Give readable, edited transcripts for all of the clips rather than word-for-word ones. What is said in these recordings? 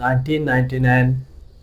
1999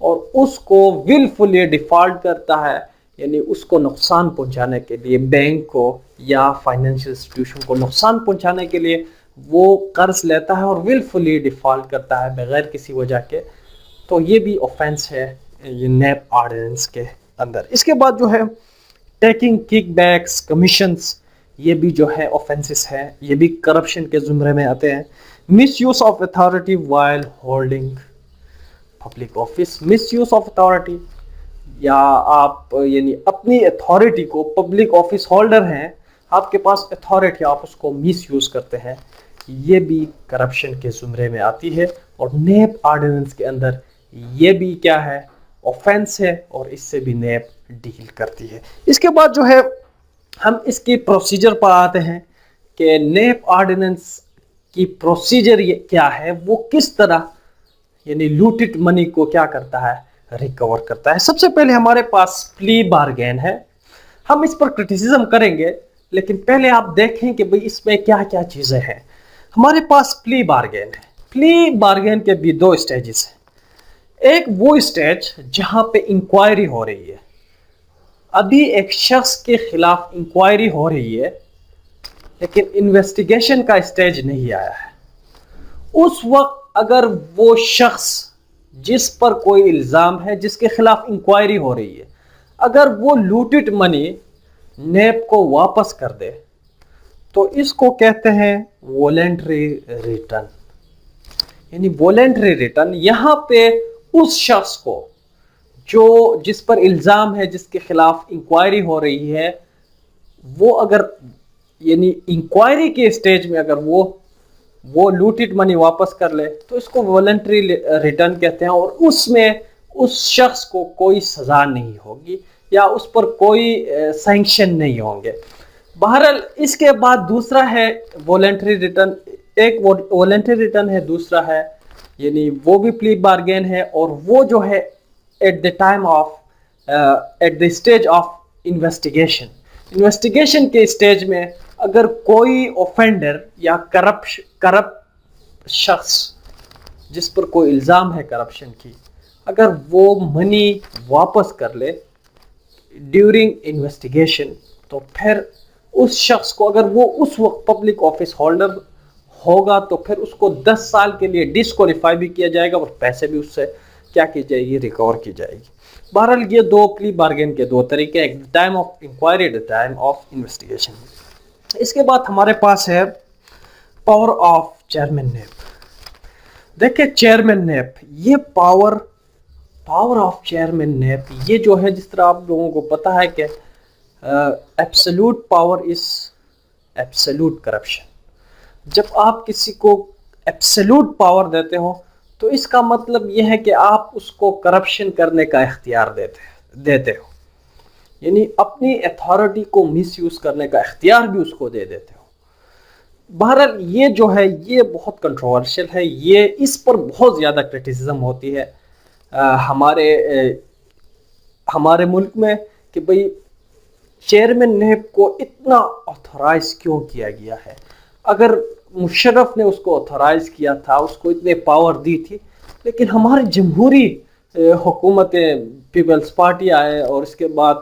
اور اس کو willfully default کرتا ہے، یعنی اس کو نقصان پہنچانے کے لیے، بینک کو یا فائنینشیل انسٹیٹیوشن کو نقصان پہنچانے کے لیے وہ قرض لیتا ہے اور willfully ڈیفالٹ کرتا ہے بغیر کسی وجہ کے، تو یہ بھی اوفینس ہے یہ نیب آرڈیننس کے اندر۔ اس کے بعد جو ہے ٹیکنگ کک بیکس، کمیشنز، یہ بھی جو ہے اوفینسز ہیں، یہ بھی کرپشن کے زمرے میں آتے ہیں۔ Misuse of authority while holding public office, misuse of authority, یا آپ یعنی اپنی اتھارٹی کو، پبلک آفس ہولڈر ہیں، آپ کے پاس اتھارٹی، آپ اس کو مس یوز کرتے ہیں، یہ بھی کرپشن کے زمرے میں آتی ہے، اور نیب آرڈیننس کے اندر یہ بھی کیا ہے، اوفینس ہے، اور اس سے بھی نیب ڈیل کرتی ہے۔ اس کے بعد جو ہے ہم اس کی پروسیجر پر آتے ہیں کہ نیب آرڈیننس کی پروسیجر یہ کیا ہے، وہ کس طرح یعنی لوٹڈ منی کو کیا کرتا ہے، ریکور کرتا ہے۔ سب سے پہلے ہمارے پاس پلی بارگین ہے، ہم اس پر کرٹیسزم کریں گے، لیکن پہلے آپ دیکھیں کہ بھئی اس میں کیا کیا چیزیں ہیں۔ ہمارے پاس پلی بارگین ہے، پلی بارگین کے بھی دو سٹیجز ہیں۔ ایک وہ سٹیج جہاں پہ انکوائری ہو رہی ہے، ابھی ایک شخص کے خلاف انکوائری ہو رہی ہے لیکن انویسٹیگیشن کا سٹیج نہیں آیا ہے۔ اس وقت اگر وہ شخص جس پر کوئی الزام ہے، جس کے خلاف انکوائری ہو رہی ہے، اگر وہ لوٹڈ منی نیب کو واپس کر دے تو اس کو کہتے ہیں والنٹری ریٹرن۔ یعنی والنٹری ریٹرن یہاں پہ اس شخص کو جو جس پر الزام ہے، جس کے خلاف انکوائری ہو رہی ہے، وہ اگر یعنی انکوائری کے سٹیج میں اگر وہ لوٹڈ منی واپس کر لے تو اس کو والنٹری ریٹرن کہتے ہیں، اور اس میں اس شخص کو کوئی سزا نہیں ہوگی یا اس پر کوئی سینکشن نہیں ہوں گے۔ بہرحال اس کے بعد دوسرا ہے والنٹری ریٹرن، ایک والنٹری ریٹرن ہے، دوسرا ہے یعنی وہ بھی پلی بارگین ہے، اور وہ جو ہے at the stage of investigation کے سٹیج میں اگر کوئی اوفینڈر یا کرپٹ شخص جس پر کوئی الزام ہے کرپشن کی، اگر وہ منی واپس کر لے ڈیورنگ انویسٹیگیشن، تو پھر اس شخص کو اگر وہ اس وقت پبلک آفس ہولڈر ہوگا تو پھر اس کو 10 سال کے لیے ڈسکوالیفائی بھی کیا جائے گا، اور پیسے بھی اس سے کیا کی جائے گی، ریکور کی جائے گی۔ بہرحال یہ دو پلی بارگین کے دو طریقے، ایک ٹائم آف انکوائری، ایک ٹائم آف انویسٹیگیشن۔ اس کے بعد ہمارے پاس ہے پاور آف چیئرمین نیب۔ دیکھیں چیئرمین نیب، یہ پاور آف چیئرمین نیب یہ جو ہے، جس طرح آپ لوگوں کو پتہ ہے کہ absolute power is absolute corruption. جب آپ کسی کو ایبسولوٹ پاور دیتے ہو تو اس کا مطلب یہ ہے کہ آپ اس کو کرپشن کرنے کا اختیار دیتے ہو، یعنی اپنی اتھارٹی کو مس یوز کرنے کا اختیار بھی اس کو دے دیتے ہو۔ بہرحال یہ جو ہے یہ بہت کنٹروورشل ہے، یہ اس پر بہت زیادہ کرٹیسزم ہوتی ہے ہمارے ملک میں کہ بھئی چیئرمین نیب کو اتنا آتھورائز کیوں کیا گیا ہے۔ اگر مشرف نے اس کو آتھورائز کیا تھا، اس کو اتنے پاور دی تھی، لیکن ہماری جمہوری حکومتیں، پیپلز پارٹی آئے اور اس کے بعد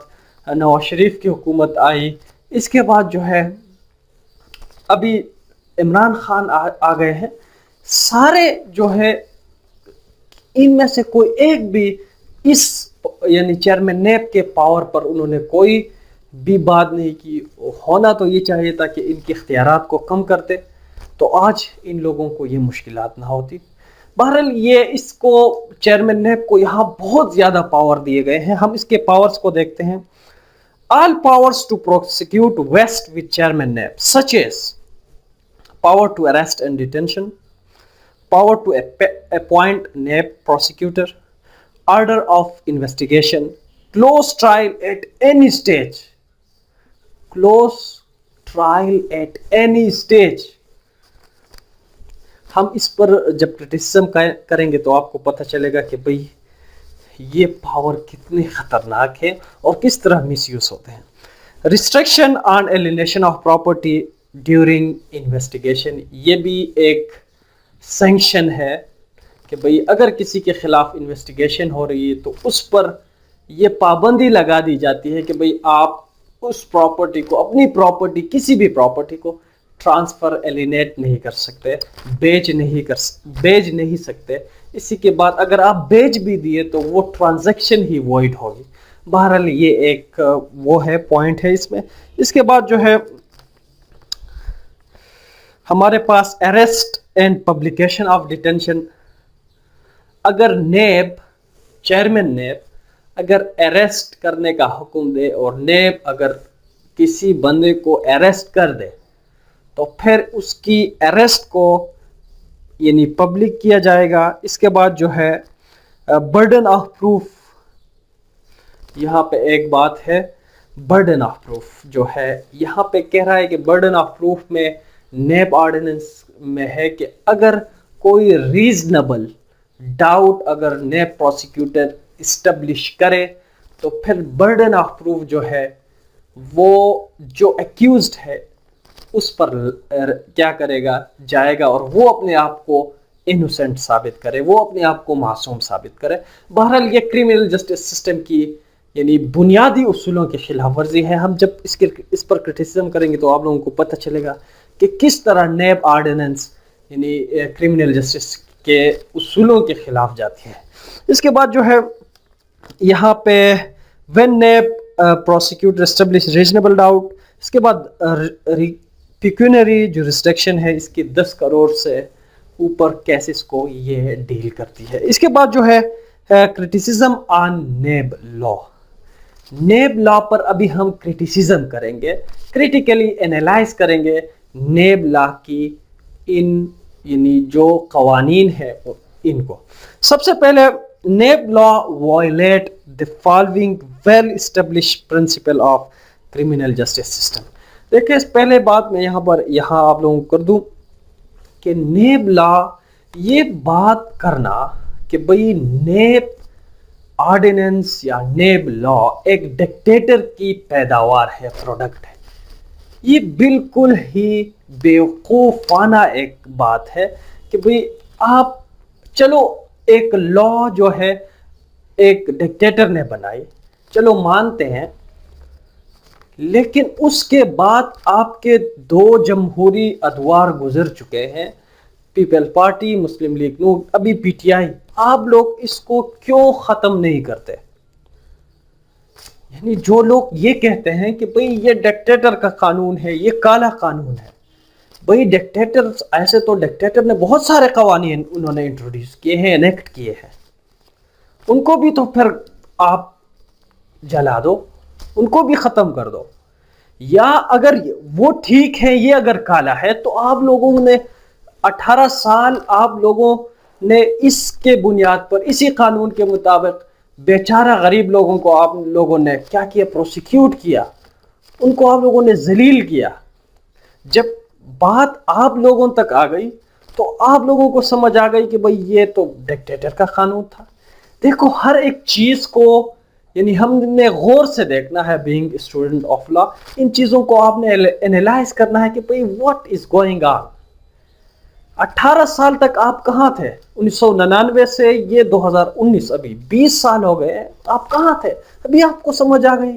نواز شریف کی حکومت آئی، اس کے بعد جو ہے ابھی عمران خان آ گئے ہیں، سارے جو ہے ان میں سے کوئی ایک بھی اس یعنی چیئرمین نیب کے پاور پر انہوں نے کوئی بھی بات نہیں کی۔ ہونا تو یہ چاہیے تھا کہ ان کے اختیارات کو کم کرتے تو آج ان لوگوں کو یہ مشکلات نہ ہوتی۔ بہرحال یہ اس کو چیئرمین نیب کو یہاں بہت زیادہ پاور دیے گئے ہیں۔ ہم اس کے پاورز کو دیکھتے ہیں۔ All powers to prosecute vest with chairman NAB, such as power to arrest and detention, power to appoint NAB prosecutor, order of investigation, close trial at any stage, close trial at any stage۔ ہم اس پر جب criticism کریں گے تو آپ کو پتہ چلے گا کہ بھئی یہ پاور کتنے خطرناک ہے اور کس طرح مس یوز ہوتے ہیں۔ Restriction on alienation of property during investigation, یہ بھی ایک سینکشن ہے کہ بھئی اگر کسی کے خلاف انویسٹیگیشن ہو رہی ہے تو اس پر یہ پابندی لگا دی جاتی ہے کہ بھئی آپ اس پراپرٹی کو، اپنی پراپرٹی، کسی بھی پراپرٹی کو ٹرانسفر ایلینیٹ نہیں کر سکتے، بیچ نہیں سکتے. اسی کے بعد اگر آپ بیچ بھی دیے تو وہ ٹرانزیکشن ہی وائڈ ہوگی. بہرحال یہ ایک وہ ہے پوائنٹ ہے اس میں. اس کے بعد جو ہے ہمارے پاس arrest and publication of detention. اگر نیب، چیئرمین نیب اگر اریسٹ کرنے کا حکم دے اور نیب اگر کسی بندے کو اریسٹ کر دے تو پھر اس کی اریسٹ کو یعنی پبلک کیا جائے گا. اس کے بعد جو ہے برڈن آف پروف، یہاں پہ ایک بات ہے، برڈن آف پروف جو ہے یہاں پہ کہہ رہا ہے کہ برڈن آف پروف میں نیب آرڈیننس میں ہے کہ اگر کوئی ریزنبل ڈاؤٹ اگر نیب پروسیکیوٹر اسٹیبلش کرے تو پھر برڈن آف پروف جو ہے وہ جو ایکیوزڈ ہے اس پر کیا کرے گا، جائے گا اور وہ اپنے آپ کو انوسنٹ ثابت کرے، وہ اپنے آپ کو معصوم ثابت کرے. بہرحال یہ کرمنل جسٹس سسٹم کی یعنی بنیادی اصولوں کی خلاف ورزی ہے. ہم جب اس پر کرٹیسزم کریں گے تو آپ لوگوں کو پتہ چلے گا کہ کس طرح نیب آرڈیننس یعنی کرمنل جسٹس کے اصولوں کے خلاف جاتی ہے. اس کے بعد جو ہے یہاں پہ when NAB prosecutor establish reasonable doubt. اس کے بعد پیکونری جو ریسٹرکشن ہے اس کی 10 کروڑ سے اوپر کیسز کو یہ ڈیل کرتی ہے. اس کے بعد جو ہے کرٹیسزم آن نیب لا. نیب لا پر ابھی ہم کرٹیسزم کریں گے، کریٹیکلی انالائز کریں گے نیب لا کی ان یعنی جو قوانین ہے ان کو. سب سے پہلے NAB law violate the following well established principle of criminal justice system. دیکھیں اس پہلے بات میں یہاں آپ لوگوں کو کر دوں کہ نیب لا یہ بات کرنا کہ بھئی نیب آرڈیننس یا نیب لا ایک ڈکٹیٹر کی پیداوار ہے، پروڈکٹ ہے، یہ بالکل ہی بیوقوفانہ ایک بات ہے کہ بھئی آپ چلو ایک لا جو ہے ایک ڈکٹیٹر نے بنائی، چلو مانتے ہیں، لیکن اس کے بعد آپ کے 2 جمہوری ادوار گزر چکے ہیں، پیپل پارٹی، مسلم لیگ نون، ابھی پی ٹی آئی. آپ لوگ اس کو کیوں ختم نہیں کرتے؟ یعنی جو لوگ یہ کہتے ہیں کہ بھئی یہ ڈکٹیٹر کا قانون ہے، یہ کالا قانون ہے. بھئی ڈکٹیٹر ایسے تو ڈکٹیٹر نے بہت سارے قوانین انہوں نے انٹروڈیوس کیے ہیں، انیکٹ کیے ہیں، ان کو بھی تو پھر آپ جلا دو، ان کو بھی ختم کر دو. یا اگر وہ ٹھیک ہے، یہ اگر کالا ہے تو آپ لوگوں نے 18 سال آپ لوگوں نے اس کے بنیاد پر اسی قانون کے مطابق بیچارہ غریب لوگوں کو آپ لوگوں نے کیا کیا، پروسیکیوٹ کیا، ان کو آپ لوگوں نے ذلیل کیا. جب بات آپ لوگوں تک آ گئی تو آپ لوگوں کو سمجھ آ گئی کہ بھئی یہ تو ڈکٹیٹر کا قانون تھا. دیکھو ہر ایک چیز کو یعنی ہم نے غور سے دیکھنا ہے، بینگ اسٹوڈنٹ آف لا، ان چیزوں کو آپ نے انالائز کرنا ہے کہ بھئی واٹ از گوئنگ آن. 18 سال تک آپ کہاں تھے؟ 1999 سے یہ 2019، ابھی 20 سال ہو گئے، آپ کہاں تھے؟ ابھی آپ کو سمجھ آ گئی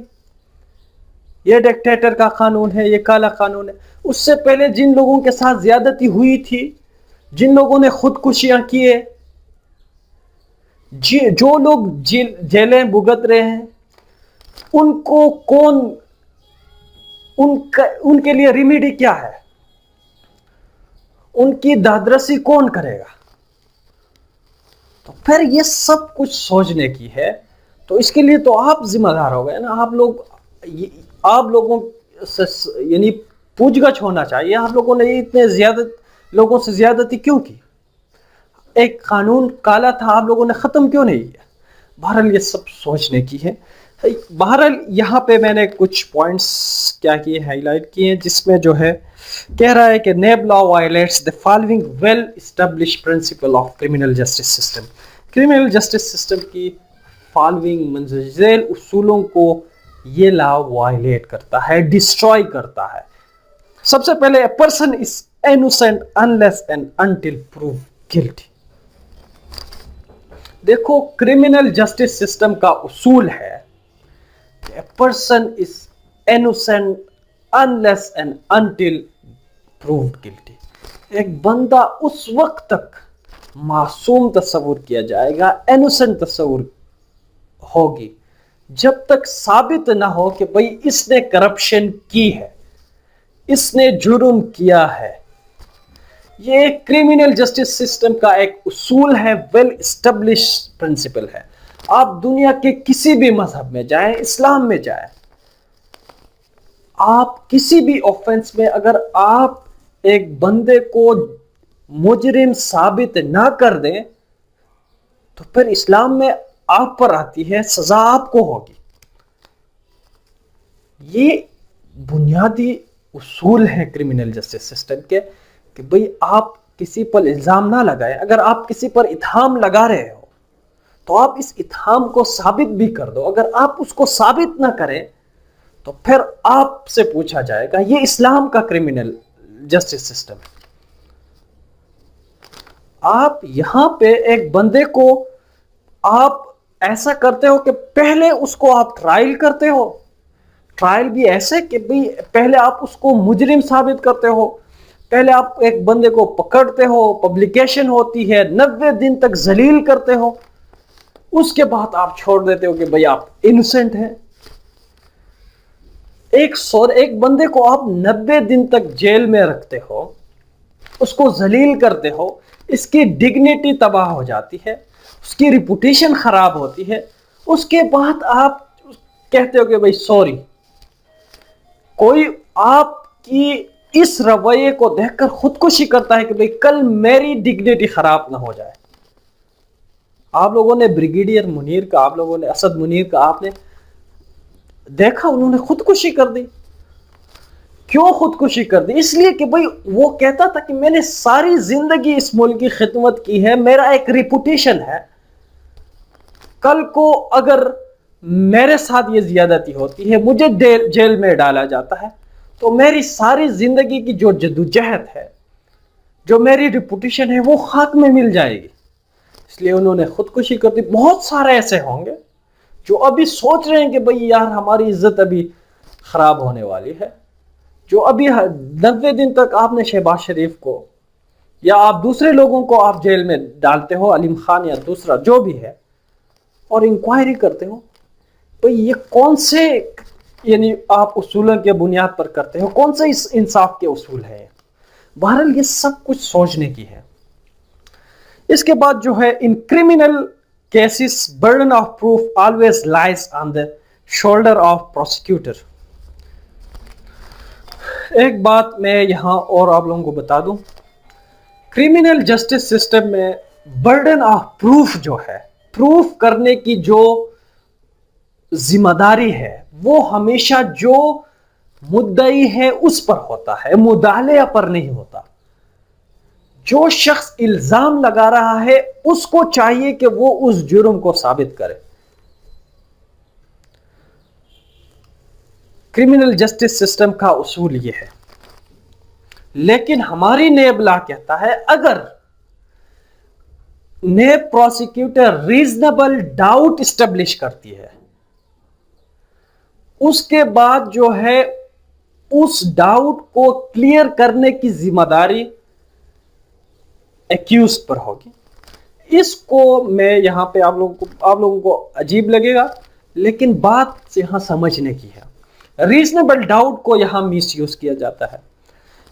یہ ڈکٹیٹر کا قانون ہے، یہ کالا قانون ہے. اس سے پہلے جن لوگوں کے ساتھ زیادتی ہوئی تھی، جن لوگوں نے خودکشیاں کیے، جو لوگ جیلیں بھگت رہے ہیں، ان کو کون، ان کے لیے ریمیڈی کیا ہے؟ ان کی دادرسی کون کرے گا؟ تو پھر یہ سب کچھ سوچنے کی ہے. تو اس کے لیے تو آپ ذمہ دار ہو گئے نا. آپ لوگوں سے یعنی پوچھ گچھ ہونا چاہیے، آپ لوگوں نے اتنے زیادہ لوگوں سے زیادتی کیوں کی؟ ایک قانون کالا تھا، آپ لوگوں نے ختم کیوں نہیں کیا؟ بہرحال یہ سب سوچنے کی ہے. بہرحال یہاں پہ میں نے کچھ پوائنٹس کیا کیے، ہائی لائٹ کیے، جس میں جو ہے کہہ رہا ہے کہ NAB law violates the following well established principle of criminal justice system. Criminal justice system کی فالوئنگ منظر ذیل اصولوں کو یہ لا وائلیٹ کرتا ہے، ڈسٹروائے کرتا ہے. سب سے پہلے a person is innocent unless and until proved guilty. دیکھو کرمنل جسٹس سسٹم کا اصول ہے کہ person is innocent unless and until proved guilty. ایک بندہ اس وقت تک معصوم تصور کیا جائے گا، innocent تصور ہوگی، جب تک ثابت نہ ہو کہ بھئی اس نے کرپشن کی ہے، اس نے جرم کیا ہے. یہ کرمنل جسٹس سسٹم کا ایک اصول ہے، ویل اسٹیبلش پرنسپل ہے. آپ دنیا کے کسی بھی مذہب میں جائیں، اسلام میں جائیں، آپ کسی بھی آفینس میں اگر آپ ایک بندے کو مجرم ثابت نہ کر دیں تو پھر اسلام میں آپ پر آتی ہے، سزا آپ کو ہوگی. یہ بنیادی اصول ہیں کرمنل جسٹس سسٹم کے کہ بھئی آپ کسی پر الزام نہ لگائیں. اگر آپ کسی پر اتہام لگا رہے ہو تو آپ اس اتہام کو ثابت بھی کر دو. اگر آپ اس کو ثابت نہ کریں تو پھر آپ سے پوچھا جائے گا. یہ اسلام کا کرمنل جسٹس سسٹم ہے. آپ یہاں پہ ایک بندے کو آپ ایسا کرتے ہو کہ پہلے اس کو آپ ٹرائل کرتے ہو. ٹرائل بھی ایسے کہ بھئی پہلے آپ اس کو مجرم ثابت کرتے ہو، پہلے آپ ایک بندے کو پکڑتے ہو، پبلیکیشن ہوتی ہے، 90 دن تک ذلیل کرتے ہو، اس کے بعد آپ چھوڑ دیتے ہو کہ بھئی آپ انوسنٹ ہیں. ایک بندے کو آپ 90 دن تک جیل میں رکھتے ہو، اس کو ذلیل کرتے ہو، اس کی ڈگنیٹی تباہ ہو جاتی ہے، اس کی ریپوٹیشن خراب ہوتی ہے. اس کے بعد آپ کہتے ہو کہ بھئی سوری. کوئی آپ کی اس رویے کو دیکھ کر خودکشی کرتا ہے کہ بھئی کل میری ڈگنیٹی خراب نہ ہو جائے. آپ لوگوں نے بریگیڈیئر منیر کا، آپ لوگوں نے اسد منیر کا آپ نے دیکھا، انہوں نے خودکشی کر دی. کیوں خودکشی کر دی؟ اس لیے کہ بھئی وہ کہتا تھا کہ میں نے ساری زندگی اس ملک کی خدمت کی ہے، میرا ایک ریپوٹیشن ہے، کل کو اگر میرے ساتھ یہ زیادتی ہوتی ہے، مجھے جیل میں ڈالا جاتا ہے، تو میری ساری زندگی کی جو جدوجہد ہے، جو میری ریپوٹیشن ہے، وہ خاک میں مل جائے گی. اس لیے انہوں نے خودکشی کر دی. بہت سارے ایسے ہوں گے جو ابھی سوچ رہے ہیں کہ بھئی یار ہماری عزت ابھی خراب ہونے والی ہے. جو ابھی 90 دن تک آپ نے شہباز شریف کو یا آپ دوسرے لوگوں کو آپ جیل میں ڈالتے ہو، علیم خان یا دوسرا جو بھی ہے، اور انکوائری کرتے ہو، تو یہ کون سے یعنی آپ اصولوں کے بنیاد پر کرتے ہو؟ کون سے اس انصاف کے اصول ہیں؟ بہرحال یہ سب کچھ سوچنے کی ہے. اس کے بعد جو ہے in criminal cases burden of proof always lies on the shoulder of prosecutor. ایک بات میں یہاں اور آپ لوگوں کو بتا دوں، کرمنل جسٹس سسٹم میں برڈن آف پروف جو ہے، پروف کرنے کی جو ذمہ داری ہے، وہ ہمیشہ جو مدعی ہے اس پر ہوتا ہے، مدعلے پر نہیں ہوتا. جو شخص الزام لگا رہا ہے اس کو چاہیے کہ وہ اس جرم کو ثابت کرے. کرمنل جسٹس سسٹم کا اصول یہ ہے. لیکن ہماری نیب لا کہتا ہے اگر NAB prosecutor reasonable doubt establish کرتی ہے، اس کے بعد جو ہے اس ڈاؤٹ کو کلیئر کرنے کی ذمہ داری ایکیوز پر ہوگی. اس کو میں یہاں پہ آپ لوگوں کو عجیب لگے گا، لیکن بات یہاں سمجھنے کی ہے. ریزنیبل ڈاؤٹ کو یہاں مس یوز کیا جاتا ہے.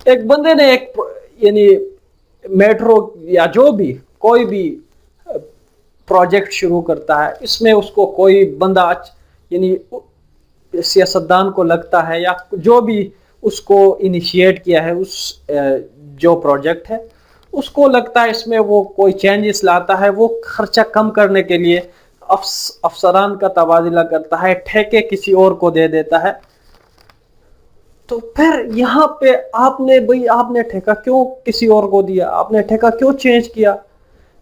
ایک بندے نے ایک یعنی میٹرو یا جو بھی کوئی بھی پروجیکٹ شروع کرتا ہے، اس میں اس کو کوئی بندہ یعنی سیاستدان کو لگتا ہے یا جو بھی اس کو انیشیٹ کیا ہے اس جو پروجیکٹ ہے، اس کو لگتا ہے اس میں وہ کوئی چینجز لاتا ہے، وہ خرچہ کم کرنے کے لیے افسران کا تبادلہ کرتا ہے، ٹھیکے کسی اور کو دے دیتا ہے. تو پھر یہاں پہ آپ نے ٹھیکہ کیوں کسی اور کو دیا؟ آپ نے ٹھیکہ کیوں چینج کیا؟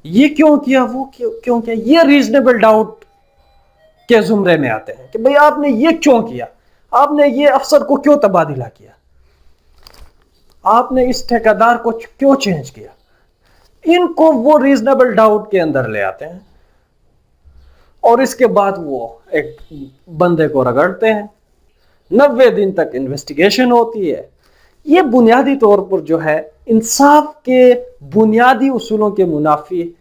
یہ کیوں کیا؟ وہ کیوں کیا؟ یہ ریزنیبل ڈاؤٹ کے زمرے میں آتے ہیں کہ بھئی آپ نے یہ کیوں کیا؟ آپ نے یہ افسر کو کیوں تبادلہ کیا؟ آپ نے اس ٹھیکیدار کو کیوں چینج کیا؟ ان کو وہ ریزنیبل ڈاؤٹ کے اندر لے آتے ہیں. اور اس کے بعد وہ ایک بندے کو رگڑتے ہیں, 90 دن تک انویسٹیگیشن ہوتی ہے. یہ بنیادی طور پر جو ہے انصاف کے بنیادی اصولوں کے منافی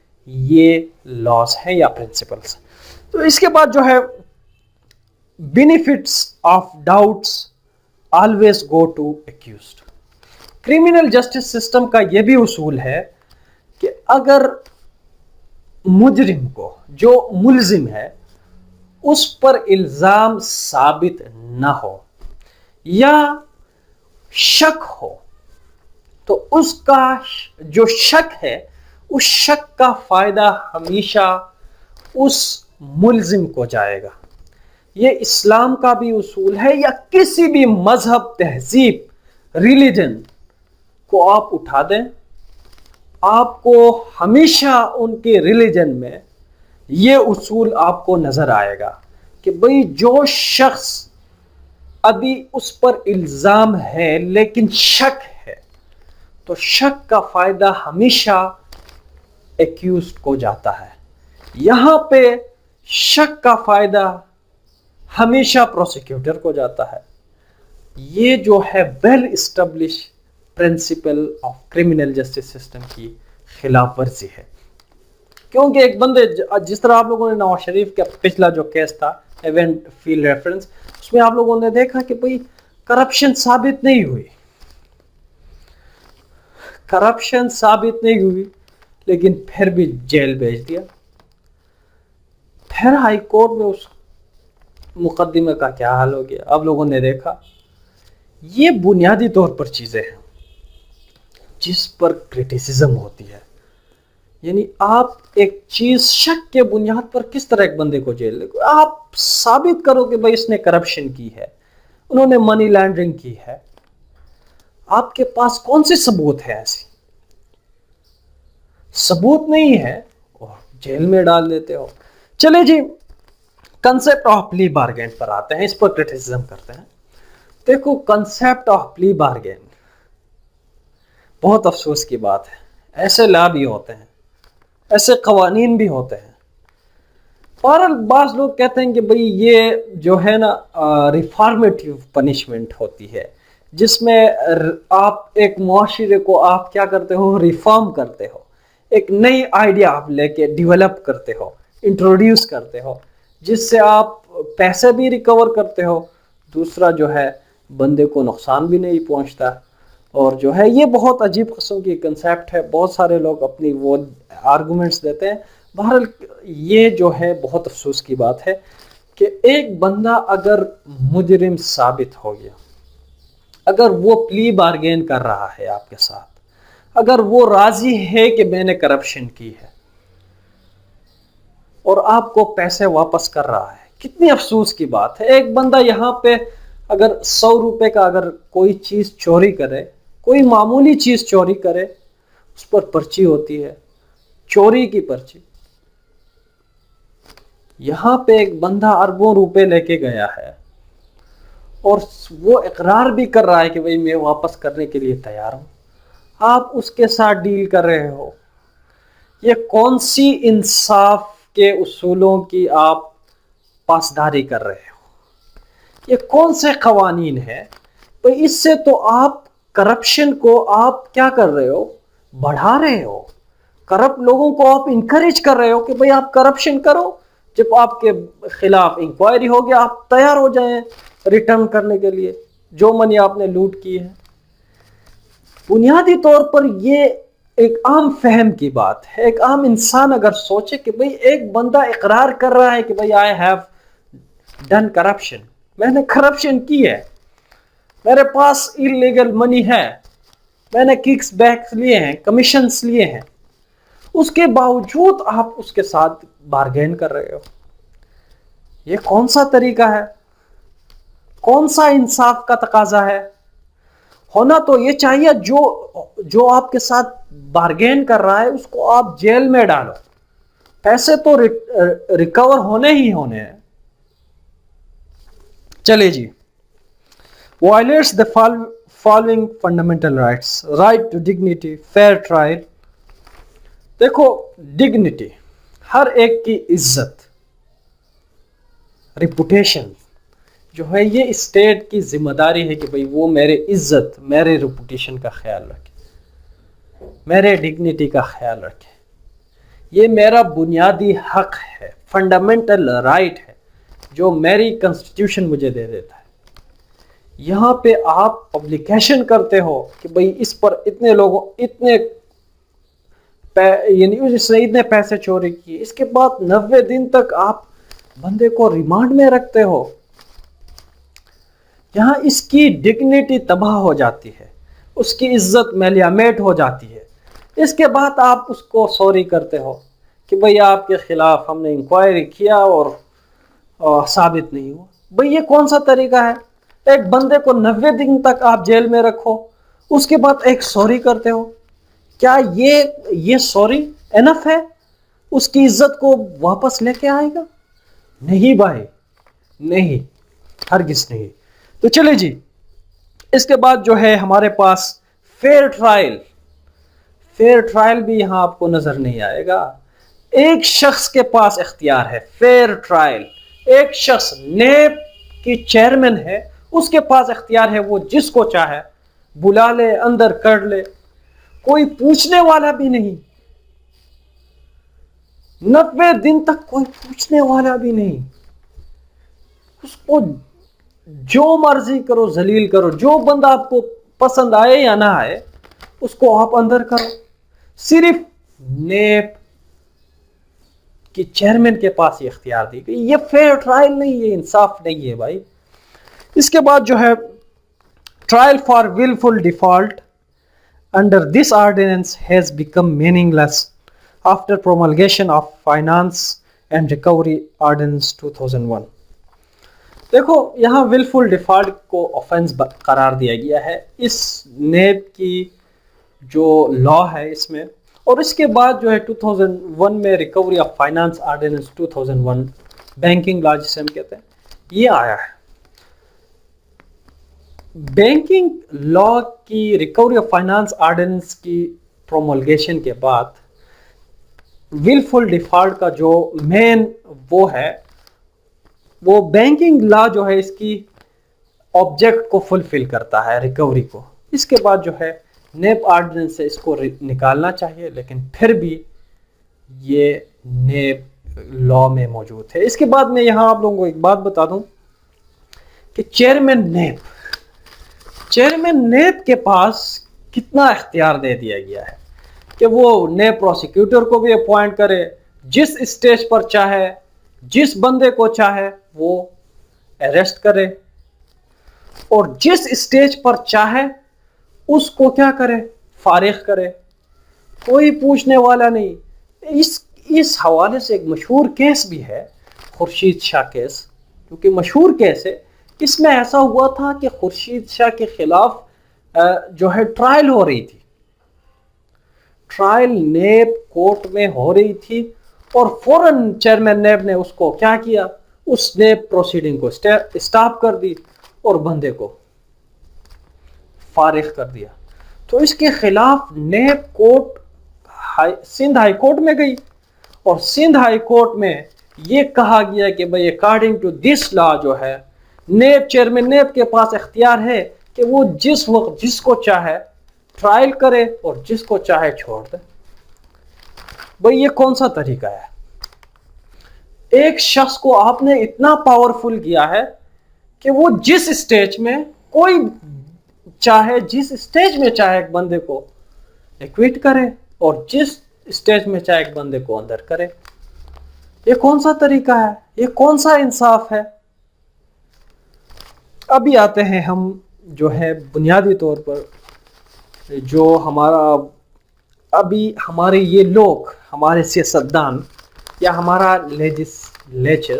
یہ لاز ہیں یا پرنسپلس. تو اس کے بعد جو ہے benefits of doubts always go to accused. Criminal justice system کا یہ بھی اصول ہے کہ اگر مجرم کو, جو ملزم ہے, اس پر الزام ثابت نہ ہو یا شک ہو, تو اس کا جو شک ہے اس شک کا فائدہ ہمیشہ اس ملزم کو جائے گا. یہ اسلام کا بھی اصول ہے, یا کسی بھی مذہب, تہذیب, ریلیجن کو آپ اٹھا دیں, آپ کو ہمیشہ ان کے ریلیجن میں یہ اصول آپ کو نظر آئے گا کہ بھئی جو شخص ابھی اس پر الزام ہے لیکن شک ہے, تو شک کا فائدہ ہمیشہ ایکیوزڈ کو جاتا ہے. یہاں پہ شک کا فائدہ ہمیشہ پروسیکیوٹر کو جاتا ہے. یہ جو ہے well establish principle of criminal justice system کی خلاف ورزی ہے. کیونکہ ایک بندے, جس طرح آپ لوگوں نے نواز شریف کا پچھلا جو کیس تھا ایونٹ فیلڈ ریفرنس, اس میں آپ لوگوں نے دیکھا کہ بھئی کرپشن ثابت نہیں ہوئی, کرپشن ثابت نہیں ہوئی, لیکن پھر بھی جیل بھیج دیا. پھر ہائی کورٹ میں اس مقدمے کا کیا حال ہو گیا آپ لوگوں نے دیکھا. یہ بنیادی طور پر چیزیں ہیں جس پر کرٹیسزم ہوتی ہے. یعنی آپ ایک چیز شک کے بنیاد پر کس طرح ایک بندے کو جیل لے گئے, آپ ثابت کرو کہ بھائی اس نے کرپشن کی ہے, انہوں نے منی لانڈرنگ کی ہے, آپ کے پاس کون سے ثبوت ہے؟ ایسی ثبوت نہیں ہے اور جیل میں ڈال دیتے ہو. چلے جی, کنسپٹ آف پلی بارگین پر آتے ہیں, اس پر کرٹیسزم کرتے ہیں. دیکھو کنسپٹ آف پلی بارگین, بہت افسوس کی بات ہے, ایسے لا بھی ہوتے ہیں, ایسے قوانین بھی ہوتے ہیں. اور بعض لوگ کہتے ہیں کہ بھئی یہ جو ہے نا ریفارمیٹیو پنشمنٹ ہوتی ہے, جس میں آپ ایک معاشرے کو آپ کیا کرتے ہو, ریفارم کرتے ہو, ایک نئی آئیڈیا آپ لے کے ڈیولپ کرتے ہو, انٹروڈیوس کرتے ہو, جس سے آپ پیسے بھی ریکور کرتے ہو, دوسرا جو ہے بندے کو نقصان بھی نہیں پہنچتا. اور جو ہے یہ بہت عجیب قسم کی کنسیپٹ ہے, بہت سارے لوگ اپنی وہ آرگومنٹس دیتے ہیں. بہرحال یہ جو ہے بہت افسوس کی بات ہے کہ ایک بندہ اگر مجرم ثابت ہو گیا, اگر وہ پلی بارگین کر رہا ہے آپ کے ساتھ, اگر وہ راضی ہے کہ میں نے کرپشن کی ہے اور آپ کو پیسے واپس کر رہا ہے, کتنی افسوس کی بات ہے. ایک بندہ یہاں پہ اگر 100 روپے کا اگر کوئی چیز چوری کرے, کوئی معمولی چیز چوری کرے, اس پر پرچی ہوتی ہے, چوری کی پرچی. یہاں پہ ایک بندہ اربوں روپے لے کے گیا ہے اور وہ اقرار بھی کر رہا ہے کہ بھئی میں واپس کرنے کے لیے تیار ہوں, آپ اس کے ساتھ ڈیل کر رہے ہو. یہ کون سی انصاف کے اصولوں کی آپ پاسداری کر رہے ہو؟ یہ کون سے قوانین ہیں؟ بھئی اس سے تو آپ کرپشن کو آپ کیا کر رہے ہو, بڑھا رہے ہو. کرپٹ لوگوں کو آپ انکریج کر رہے ہو کہ بھئی آپ کرپشن کرو, جب آپ کے خلاف انکوائری ہو گیا آپ تیار ہو جائیں ریٹرن کرنے کے لیے جو منی آپ نے لوٹ کی ہے. بنیادی طور پر یہ ایک عام فہم کی بات ہے. ایک عام انسان اگر سوچے کہ بھئی ایک بندہ اقرار کر رہا ہے کہ بھئی I have done corruption, میں نے کرپشن کی ہے, میرے پاس انلیگل منی ہے, میں نے ککس بیکس لیے ہیں, کمیشنز لیے ہیں, اس کے باوجود آپ اس کے ساتھ بارگین کر رہے ہو. یہ کون سا طریقہ ہے؟ کون سا انصاف کا تقاضا ہے؟ ہونا تو یہ چاہیے جو آپ کے ساتھ بارگین کر رہا ہے اس کو آپ جیل میں ڈالو, پیسے تو ریکور ہونے ہی ہونے ہیں. چلے جی, violates the following fundamental rights, right to dignity, fair trial. دیکھو ڈگنیٹی, ہر ایک کی عزت, ریپوٹیشن جو ہے یہ اسٹیٹ کی ذمہ داری ہے کہ بھئی وہ میرے عزت، میرے ریپوٹیشن کا خیال رکھے، میرے ڈگنیٹی کا خیال رکھے. یہ میرا بنیادی حق ہے، فنڈامنٹل رائٹ ہے جو میری کنسٹیٹیوشن مجھے دے دیتا ہے. یہاں پہ آپ پبلیکیشن کرتے ہو کہ بھئی اس پر اتنے لوگوں یعنی اس نے اتنے پیسے چوری کیے، اس کے بعد 90 دن تک آپ بندے کو ریمانڈ میں رکھتے ہو. یہاں اس کی ڈگنیٹی تباہ ہو جاتی ہے، اس کی عزت میلیامیٹ ہو جاتی ہے. اس کے بعد آپ اس کو سوری کرتے ہو کہ بھئی آپ کے خلاف ہم نے انکوائری کیا اور ثابت نہیں ہوا. بھئی یہ کون سا طریقہ ہے؟ ایک بندے کو 90 دن تک آپ جیل میں رکھو، اس کے بعد ایک سوری کرتے ہو. کیا یہ سوری انف ہے؟ اس کی عزت کو واپس لے کے آئے گا؟ نہیں بھائی، نہیں، ہرگز نہیں. تو چلے جی، اس کے بعد جو ہے ہمارے پاس فیئر ٹرائل بھی یہاں آپ کو نظر نہیں آئے گا. ایک شخص کے پاس اختیار ہے فیئر ٹرائل. ایک شخص نیب کی چیئرمین ہے، اس کے پاس اختیار ہے، وہ جس کو چاہے بلا لے، اندر کر لے، کوئی پوچھنے والا بھی نہیں. 90 دن تک کوئی پوچھنے والا بھی نہیں. اس کو جو مرضی کرو، ذلیل کرو، جو بندہ آپ کو پسند آئے یا نہ آئے اس کو آپ اندر کرو. صرف نیب کی چیئرمین کے پاس یہ اختیار دی گئی. یہ فیئر ٹرائل نہیں، یہ انصاف نہیں ہے بھائی. اس کے بعد جو ہے trial for willful default under this ordinance has become meaningless after promulgation of Finance and Recovery Ordinance 2001. دیکھو یہاں willful default کو offense قرار دیا گیا ہے اس نیب کی جو لا ہے اس میں. اور اس کے بعد جو ہے 2001 میں recovery of finance ordinance 2001 banking law جسے ہم کہتے ہیں یہ آیا ہے. بینکنگ لا کی ریکوری آف فائنانس آرڈیننس کی پرومولگیشن کے بعد willful default کا جو مین وہ ہے، وہ بینکنگ لا جو ہے اس کی آبجیکٹ کو فلفل کرتا ہے، ریکوری کو. اس کے بعد جو ہے نیب آرڈیننس سے اس کو نکالنا چاہیے، لیکن پھر بھی یہ نیب لا میں موجود ہے. اس کے بعد میں یہاں آپ لوگوں کو ایک بات بتا دوں کہ چیئرمین نیب کے پاس کتنا اختیار دے دیا گیا ہے کہ وہ نیب پروسیکیوٹر کو بھی اپوائنٹ کرے، جس اسٹیج پر چاہے، جس بندے کو چاہے وہ اریسٹ کرے، اور جس اسٹیج پر چاہے اس کو کیا کرے، فارغ کرے. کوئی پوچھنے والا نہیں. اس حوالے سے ایک مشہور کیس بھی ہے، خورشید شاہ کیس، کیونکہ مشہور کیس ہے. اس میں ایسا ہوا تھا کہ خورشید شاہ کے خلاف جو ہے ٹرائل ہو رہی تھی، ٹرائل نیب کورٹ میں ہو رہی تھی، اور فوراً چیئرمین نیب نے اس کو کیا کیا، اس نیب پروسیڈنگ کو اسٹاپ کر دی اور بندے کو فارغ کر دیا. تو اس کے خلاف NAB court Sindh high court میں گئی، اور سندھ ہائی کورٹ میں یہ کہا گیا کہ بھئی اکارڈنگ ٹو دس لا جو ہے نیب چیئرمین نیب کے پاس اختیار ہے کہ وہ جس وقت جس کو چاہے ٹرائل کرے اور جس کو چاہے چھوڑ دے. بھئی یہ کون سا طریقہ ہے؟ ایک شخص کو آپ نے اتنا پاورفل کیا ہے کہ وہ جس اسٹیج میں کوئی چاہے، جس اسٹیج میں چاہے ایک بندے کو ایکویٹ کرے اور جس اسٹیج میں چاہے ایک بندے کو اندر کرے. یہ کون سا طریقہ ہے؟ یہ کون سا انصاف ہے؟ ابھی آتے ہیں ہم جو ہے بنیادی طور پر جو ہمارے یہ لوگ، ہمارے سیاستدان یا ہمارا لیجسلیچر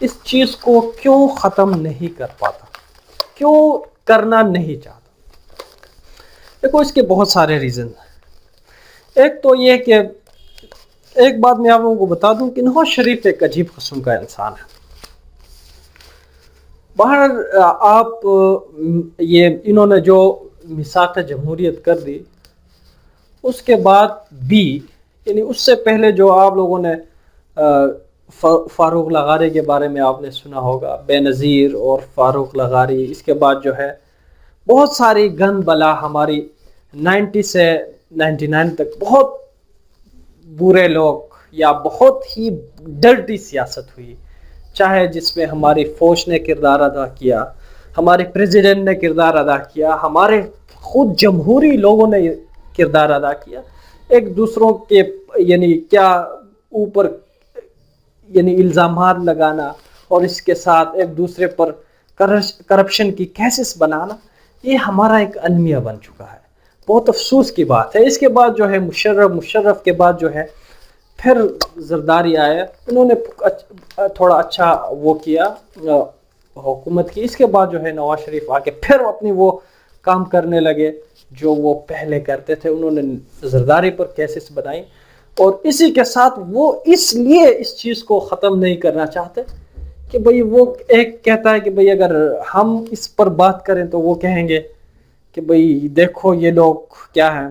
اس چیز کو کیوں ختم نہیں کر پاتا، کیوں کرنا نہیں چاہتا. دیکھو اس کے بہت سارے ریزن ہیں. ایک تو یہ کہ ایک بات میں آپ لوگوں کو بتا دوں کہ نواز شریف ایک عجیب قسم کا انسان ہے. باہر آپ یہ انہوں نے جو میثاق جمہوریت کر دی، اس کے بعد بھی یعنی اس سے پہلے جو آپ لوگوں نے فاروق لغاری کے بارے میں آپ نے سنا ہوگا، بے نظیر اور فاروق لغاری. اس کے بعد جو ہے بہت ساری گند بلا ہماری 90 سے 99 تک بہت برے لوگ یا بہت ہی ڈرٹی سیاست ہوئی، چاہے جس میں ہماری فوج نے کردار ادا کیا، ہمارے پریزیڈنٹ نے کردار ادا کیا، ہمارے خود جمہوری لوگوں نے کردار ادا کیا. ایک دوسروں کے یعنی کیا اوپر یعنی الزامات لگانا اور اس کے ساتھ ایک دوسرے پر کرپشن کی کیسز بنانا، یہ ہمارا ایک المیہ بن چکا ہے. بہت افسوس کی بات ہے. اس کے بعد جو ہے مشرف کے بعد جو ہے پھر زرداری آیا، انہوں نے تھوڑا اچھا وہ کیا حکومت کی. اس کے بعد جو ہے نواز شریف آ کے پھر اپنی وہ کام کرنے لگے جو وہ پہلے کرتے تھے. انہوں نے زرداری پر کیسز بنائی اور اسی کے ساتھ وہ اس لیے اس چیز کو ختم نہیں کرنا چاہتے کہ بھئی وہ ایک کہتا ہے کہ بھئی اگر ہم اس پر بات کریں تو وہ کہیں گے کہ بھئی دیکھو یہ لوگ کیا ہیں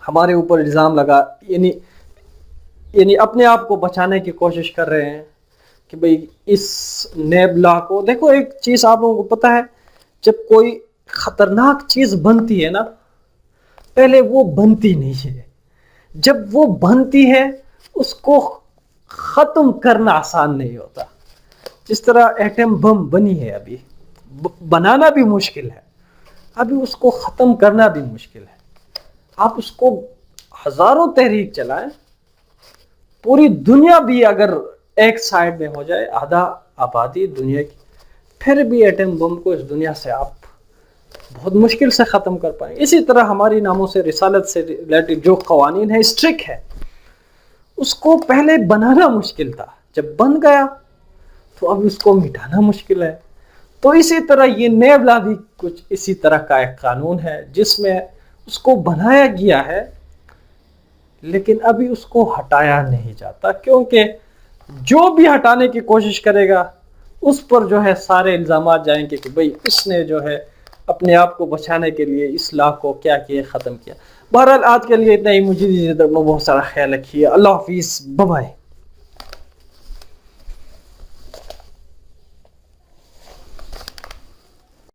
ہمارے اوپر الزام لگا، یعنی اپنے آپ کو بچانے کی کوشش کر رہے ہیں کہ بھئی اس نیب لا کو دیکھو. ایک چیز آپ لوگوں کو پتہ ہے، جب کوئی خطرناک چیز بنتی ہے نا، پہلے وہ بنتی نہیں ہے، جب وہ بنتی ہے اس کو ختم کرنا آسان نہیں ہوتا. جس طرح ایٹم بم بنی ہے، ابھی بنانا بھی مشکل ہے، ابھی اس کو ختم کرنا بھی مشکل ہے. آپ اس کو ہزاروں تحریک چلائیں، پوری دنیا بھی اگر ایک سائڈ میں ہو جائے، آدھا آبادی دنیا کی، پھر بھی ایٹم بم کو اس دنیا سے آپ بہت مشکل سے ختم کر پائیں. اسی طرح ہماری ناموں سے رسالت سے ریلیٹڈ جو قوانین ہے، اسٹرک ہے، اس کو پہلے بنانا مشکل تھا، جب بن گیا تو اب اس کو مٹانا مشکل ہے. تو اسی طرح یہ نیب لا بھی کچھ اسی طرح کا ایک قانون ہے جس میں اس کو بنایا گیا ہے لیکن ابھی اس کو ہٹایا نہیں جاتا، کیونکہ جو بھی ہٹانے کی کوشش کرے گا اس پر جو ہے سارے الزامات جائیں گے کہ بھئی اس نے جو ہے اپنے آپ کو بچانے کے لیے اس لا کو کیا کیا، ختم کیا. بہرحال آج کے لیے اتنا ہی. مجھے بہت سارا خیال رکھیے. اللہ حافظ، بائے بائے.